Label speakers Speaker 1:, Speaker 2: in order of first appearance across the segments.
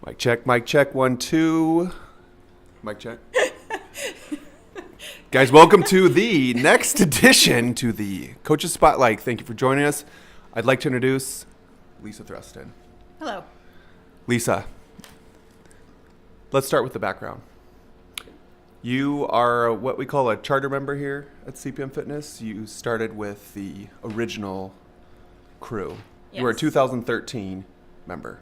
Speaker 1: Mic check, 1, 2. Mic check. Guys, welcome to the next edition to the Coaches Spotlight. Thank you for joining us. I'd like to introduce Lisa Thruston.
Speaker 2: Hello.
Speaker 1: Lisa, let's start with the background. You are what we call a charter member here at CPM Fitness. You started with the original crew.
Speaker 2: Yes.
Speaker 1: You were a 2013 member.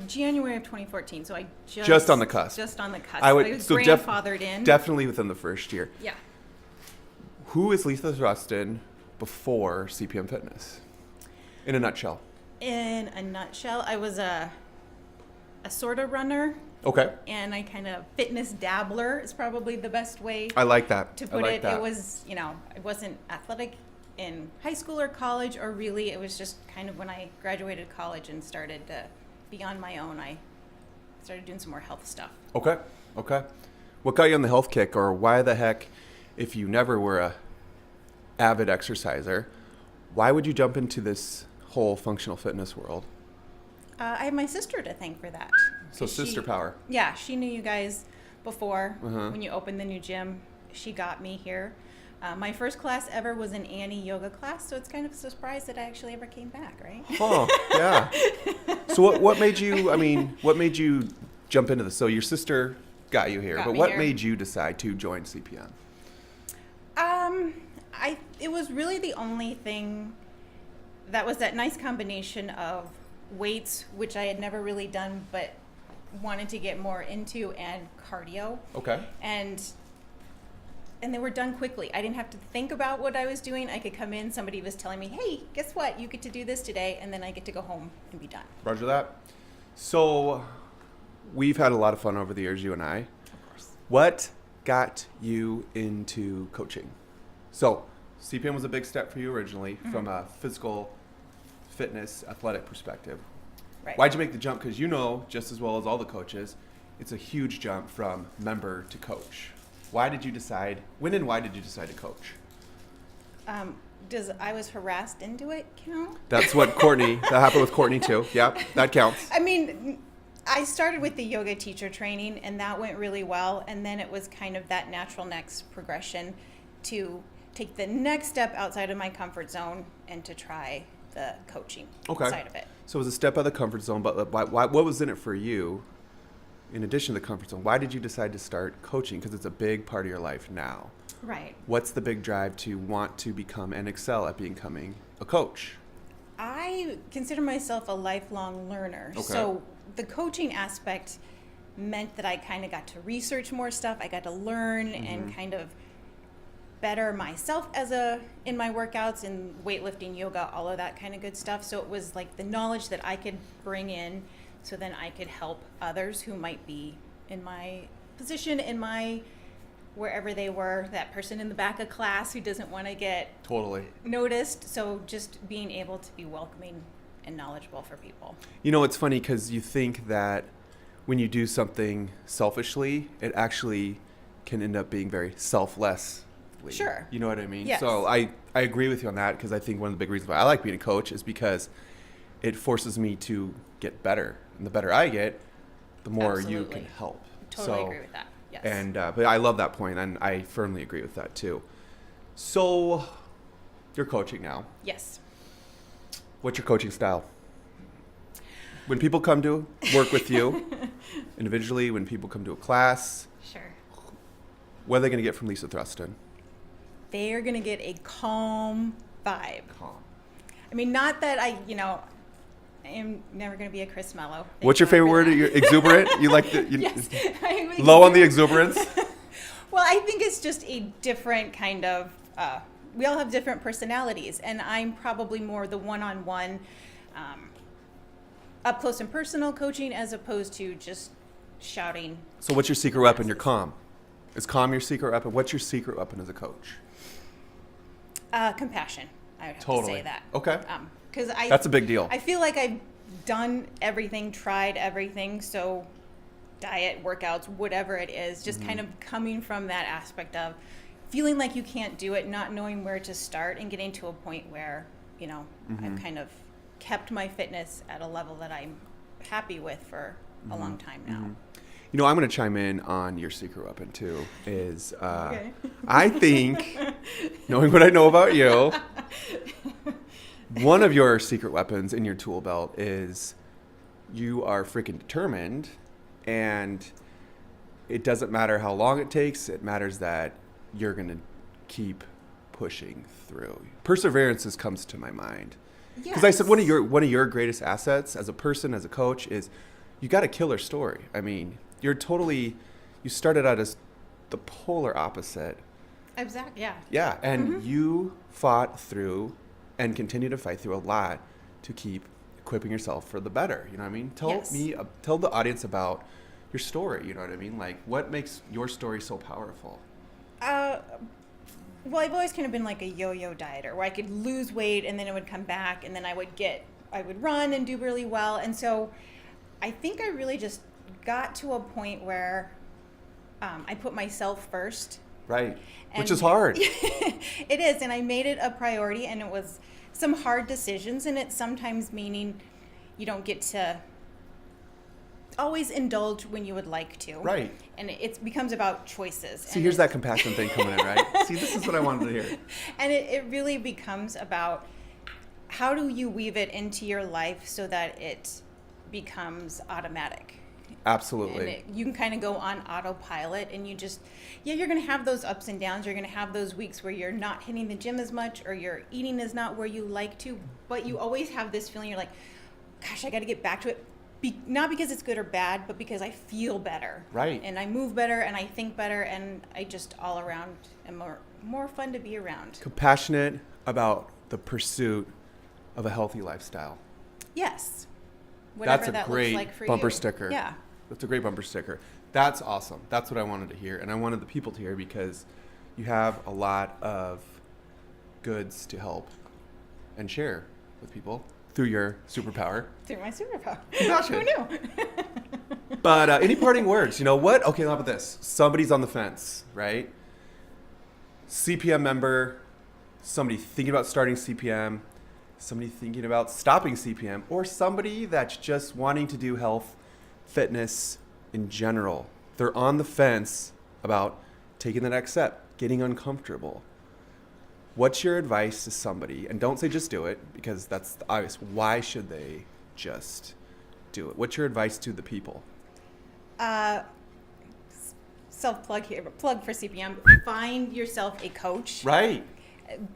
Speaker 2: January of 2014, so I
Speaker 1: just on the cusp.
Speaker 2: Just on the cusp.
Speaker 1: I would,
Speaker 2: I was
Speaker 1: so
Speaker 2: grandfathered in.
Speaker 1: Definitely within the first year.
Speaker 2: Yeah.
Speaker 1: Who is Lisa Thruston before CPM Fitness? In a nutshell.
Speaker 2: In a nutshell, I was a sort of runner.
Speaker 1: Okay.
Speaker 2: And I kind of fitness dabbler is probably the best way
Speaker 1: I like that.
Speaker 2: to put it. It was, I wasn't athletic in high school or college, or really, it was just kind of when I graduated college and started to be on my own, I started doing some more health stuff.
Speaker 1: Okay. What got you on the health kick, or why the heck, if you never were a avid exerciser, why would you jump into this whole functional fitness world?
Speaker 2: I have my sister to thank for that.
Speaker 1: So sister power.
Speaker 2: Yeah, she knew you guys before
Speaker 1: Uh-huh.
Speaker 2: when you opened the new gym. She got me here. My first class ever was an Annie yoga class, so it's kind of a surprise that I actually ever came back, right?
Speaker 1: Oh, yeah. So what made you jump into this? So your sister got you here, but what made you decide to join CPM?
Speaker 2: It was really the only thing that was that nice combination of weights, which I had never really done, but wanted to get more into, and cardio.
Speaker 1: Okay.
Speaker 2: And they were done quickly. I didn't have to think about what I was doing. I could come in, somebody was telling me, hey, guess what? You get to do this today, and then I get to go home and be done.
Speaker 1: Roger that. So we've had a lot of fun over the years, you and I.
Speaker 2: Of course.
Speaker 1: What got you into coaching? So CPM was a big step for you originally from a physical fitness athletic perspective.
Speaker 2: Right.
Speaker 1: Why'd you make the jump? Because you know just as well as all the coaches, it's a huge jump from member to coach. When and why did you decide to coach?
Speaker 2: Does I was harassed into it count?
Speaker 1: That's what that happened with Courtney too. Yeah, that counts.
Speaker 2: I mean, I started with the yoga teacher training, and that went really well. And then it was kind of that natural next progression to take the next step outside of my comfort zone and to try the coaching side of it.
Speaker 1: So it was a step out of the comfort zone, but what was in it for you in addition to the comfort zone? Why did you decide to start coaching? Because it's a big part of your life now.
Speaker 2: Right.
Speaker 1: What's the big drive to want to become and excel at becoming a coach?
Speaker 2: I consider myself a lifelong learner.
Speaker 1: Okay.
Speaker 2: So the coaching aspect meant that I kind of got to research more stuff. I got to learn and kind of better myself in my workouts, in weightlifting, yoga, all of that kind of good stuff. So it was like the knowledge that I could bring in, so then I could help others who might be in my position, wherever they were, that person in the back of class who doesn't want to get
Speaker 1: Totally
Speaker 2: noticed. So just being able to be welcoming and knowledgeable for people.
Speaker 1: It's funny because you think that when you do something selfishly, it actually can end up being very selfless.
Speaker 2: Sure.
Speaker 1: You know what I mean?
Speaker 2: Yes.
Speaker 1: So I agree with you on that, because I think one of the big reasons why I like being a coach is because it forces me to get better. And the better I get, the more you can help.
Speaker 2: Totally agree with that. Yes.
Speaker 1: And but I love that point, and I firmly agree with that too. So you're coaching now.
Speaker 2: Yes.
Speaker 1: What's your coaching style? When people come to work with you individually, when people come to a class,
Speaker 2: Sure.
Speaker 1: what are they going to get from Lisa Thruston?
Speaker 2: They are going to get a calm vibe.
Speaker 1: Calm.
Speaker 2: I mean, not that I am never going to be a Chris Mello.
Speaker 1: What's your favorite word? You're exuberant? You like the
Speaker 2: Yes.
Speaker 1: low on the exuberance?
Speaker 2: Well, I think it's just a different kind of, we all have different personalities, and I'm probably more the one-on-one, up close and personal coaching, as opposed to just shouting.
Speaker 1: So what's your secret weapon? You're calm. Is calm your secret weapon? What's your secret weapon as a coach?
Speaker 2: Compassion. I would have to say that.
Speaker 1: Okay.
Speaker 2: Because
Speaker 1: That's a big deal.
Speaker 2: I feel like I've done everything, tried everything. So diet, workouts, whatever it is, just kind of coming from that aspect of feeling like you can't do it, not knowing where to start, and getting to a point where, I've kind of kept my fitness at a level that I'm happy with for a long time now.
Speaker 1: You know, I'm going to chime in on your secret weapon too. Is
Speaker 2: Okay.
Speaker 1: I think, knowing what I know about you, one of your secret weapons in your tool belt is you are freaking determined, and it doesn't matter how long it takes. It matters that you're going to keep pushing through. Perseverance comes to my mind. Because I said one of your greatest assets as a person, as a coach, is you got a killer story. I mean, you started out as the polar opposite.
Speaker 2: Exactly. Yeah.
Speaker 1: Yeah, and you fought through and continue to fight through a lot to keep equipping yourself for the better. You know what I mean? Tell the audience about your story. You know what I mean? Like, what makes your story so powerful?
Speaker 2: Well, I've always kind of been like a yo-yo dieter where I could lose weight and then it would come back, and then I would run and do really well. And so I think I really just got to a point where I put myself first.
Speaker 1: Right. Which is hard.
Speaker 2: It is. And I made it a priority, and it was some hard decisions, and it's sometimes meaning you don't get to always indulge when you would like to.
Speaker 1: Right.
Speaker 2: And it becomes about choices.
Speaker 1: See, here's that compassion thing coming in, right? See, this is what I wanted to hear.
Speaker 2: And it really becomes about how do you weave it into your life so that it becomes automatic.
Speaker 1: Absolutely.
Speaker 2: And you can kind of go on autopilot, and you're going to have those ups and downs. You're going to have those weeks where you're not hitting the gym as much, or your eating is not where you like to, but you always have this feeling, you're like, gosh, I got to get back to it. Not because it's good or bad, but because I feel better.
Speaker 1: Right.
Speaker 2: And I move better, and I think better, and I just all around am more fun to be around.
Speaker 1: Compassionate about the pursuit of a healthy lifestyle.
Speaker 2: Yes. Whatever
Speaker 1: That's a
Speaker 2: that
Speaker 1: great
Speaker 2: looks like for
Speaker 1: bumper
Speaker 2: you.
Speaker 1: sticker.
Speaker 2: Yeah.
Speaker 1: That's a great bumper sticker. That's awesome. That's what I wanted to hear. And I wanted the people to hear, because you have a lot of goods to help and share with people through your superpower.
Speaker 2: Through my superpower.
Speaker 1: Gotcha.
Speaker 2: Who knew?
Speaker 1: But any parting words? You know what? Okay, how about this? Somebody's on the fence, right? CPM member, somebody thinking about starting CPM, somebody thinking about stopping CPM, or somebody that's just wanting to do health, fitness in general. They're on the fence about taking the next step, getting uncomfortable. What's your advice to somebody? And don't say just do it, because that's obvious. Why should they just do it? What's your advice to the people?
Speaker 2: Self-plug here, but plug for CPM. Find yourself a coach.
Speaker 1: Right.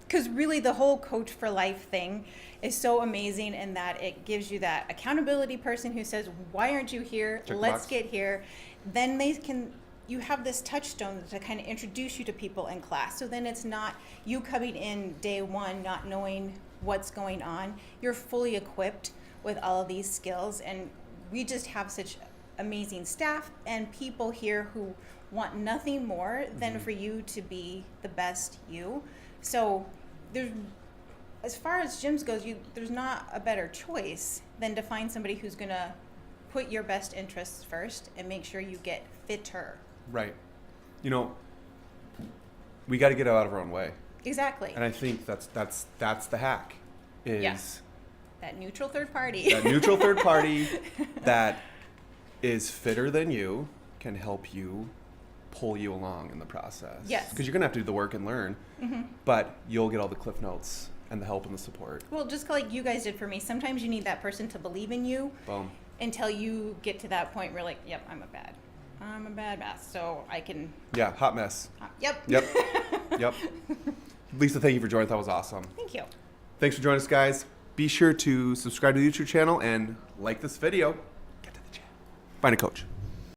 Speaker 2: Because really the whole coach for life thing is so amazing in that it gives you that accountability person who says, why aren't you here?
Speaker 1: Check the
Speaker 2: Let's
Speaker 1: box.
Speaker 2: get here. Then you have this touchstone to kind of introduce you to people in class. So then it's not you coming in day one not knowing what's going on. You're fully equipped with all of these skills, and we just have such amazing staff and people here who want nothing more than for you to be the best you. So as far as gyms goes, there's not a better choice than to find somebody who's going to put your best interests first and make sure you get fitter.
Speaker 1: Right. You know, we got to get out of our own way.
Speaker 2: Exactly.
Speaker 1: And I think that's the hack. Is
Speaker 2: Yes. That neutral third party.
Speaker 1: that neutral third party that is fitter than you can help you pull you along in the process.
Speaker 2: Yes.
Speaker 1: Because you're going to have to do the work and learn, but you'll get all the cliff notes and the help and the support.
Speaker 2: Well, just like you guys did for me, sometimes you need that person to believe in you.
Speaker 1: Boom.
Speaker 2: Until you get to that point where like, yep, I'm a bad mess, so I can...
Speaker 1: Yeah, hot mess.
Speaker 2: Yep.
Speaker 1: Yep. Lisa, thank you for joining. That was awesome.
Speaker 2: Thank you.
Speaker 1: Thanks for joining us, guys. Be sure to subscribe to the YouTube channel and like this video. Get to the chat. Find a coach.